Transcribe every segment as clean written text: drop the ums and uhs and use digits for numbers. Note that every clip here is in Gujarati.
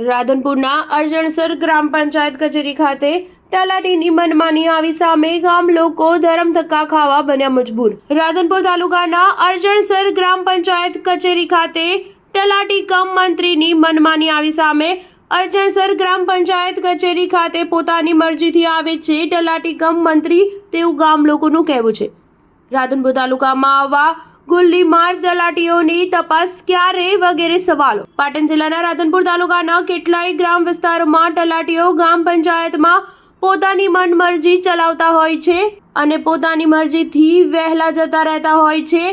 રાધનપુરના અરજણસર ગ્રામ પંચાયત કચેરી ખાતે તલાટીની મનમાની આવી સામે ગામ લોકો ધરમ ધક્કા ખાવા બન્યા મજબૂર। રાધનપુર તાલુકાના અરજણસર ગ્રામ પંચાયત કચેરી ખાતે તલાટી કમ મંત્રીની મનમાની આવી સામે અરજણસર ગ્રામ પંચાયત કચેરી ખાતે પોતાની મરજીથી આવે છે તલાટી કમ મંત્રી તેવું ગામ લોકોનું કહેવું છે। રાધનપુર તાલુકામાં આવા ગુલ્લીમાર તલાટીઓની તપાસ ક્યારે વગેરે સવાલો। પાટણ જિલ્લાના રાધનપુર તાલુકાના કેટલાય ગ્રામ વિસ્તારોમાં તલાટીઓ ગ્રામ પંચાયતમાં પોતાની મનમરજી ચલાવતા હોય છે અને પોતાની મરજીથી વહેલા જતા રહેતા હોય છે।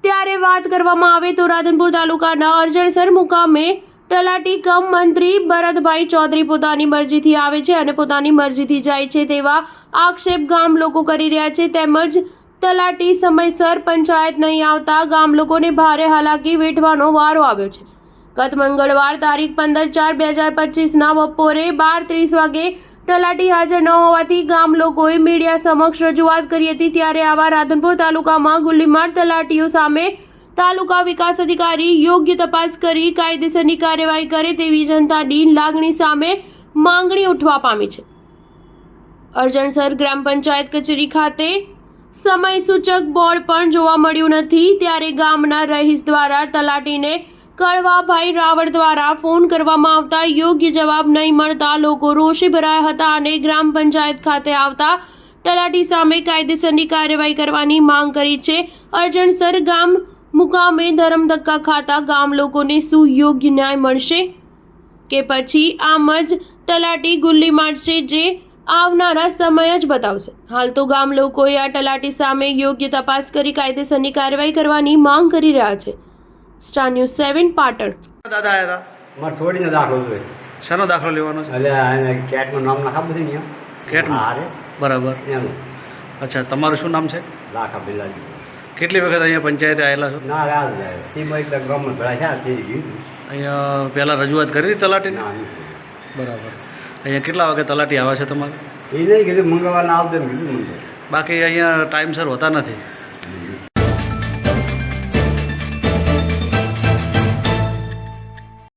ત્યારે વાત કરવામાં આવે તો રાધનપુર તાલુકાના અરજણસર મુકામે તલાટી કમ મંત્રી ભરતભાઈ ચૌધરી પોતાની મરજીથી આવે છે અને પોતાની મરજીથી જાય છે તેવા આક્ષેપ ગામ લોકો કરી રહ્યા છે। તેમજ તલાટી સમયસર પંચાયત નહીં આવતા ગામ લોકોને ભારે હાલાકી વેઠવાનો વારો આવ્યો છે। ગત મંગળવાર તારીખ 15/4/2025ના બપોરે 12:30 વાગે તલાટી હાજર ન હોવાથી ગામ લોકોએ મીડિયા સમક્ષ રજૂઆત કરી હતી। ત્યારે આવા રાધનપુર તાલુકામાં ગુલ્લીમાર તલાટીઓ સામે તાલુકા વિકાસ અધિકારી યોગ્ય તપાસ કરી કાયદેસરની કાર્યવાહી કરે તેવી જનતાની લાગણી સામે માંગણી ઉઠવા પામી છે। અરજણસર ગ્રામ પંચાયત કચેરી ખાતે સમય સૂચક બોર્ડ પણ જોવા મળ્યું નથી। ત્યારે ગામના રહીશ દ્વારા તલાટીને કળવાભાઈ રાવળ દ્વારા ફોન કરવામાં આવતા યોગ્ય જવાબ નહીં મળતા લોકો રોષે ભરાયા હતા અને ગ્રામ પંચાયત ખાતે આવતા તલાટી સામે કાયદેસરની કાર્યવાહી કરવાની માંગ કરી છે। અરજણસર ગામ મુકામે ધરમ ધક્કા ખાતા ગામ લોકોને શું યોગ્ય ન્યાય મળશે કે પછી આમ જ તલાટી ગુલ્લી મારશે જે આવનારા સમય જ બતાવશે। હાલ તો ગામ લોકોએ આ તલાટી સામે યોગ્ય તપાસ કરી કાયદેસરની કાર્યવાહી કરવાની માંગ કરી રહ્યા છે। Star news 7 Patan. દાદા આયા હતા મારે છોડીને દાખલો જોઈએ। શાનો દાખલો લેવાનો છે? એટલે એને કેટનું નામ લખા બધું ને કેટનું? હારે બરાબર। એનું અચ્છા, તમારું શું નામ છે? લાખા બિલાડી। કેટલી વખત અહીંયા પંચાયતે આવેલા છો? ના રાજ જાય તેમાં એકદમ ગમે ભેળા છે તે ગયું અહીંયા પહેલાં રજૂઆત કરી હતી તલાટીને? ના બરાબર। અહીંયા કેટલા વાગે તલાટી આવે છે તમારે? એ નહીં કીધું મંગળવારના આવજો ને કીધું મંગળ બાકી અહીંયા ટાઈમસર હોતા નથી?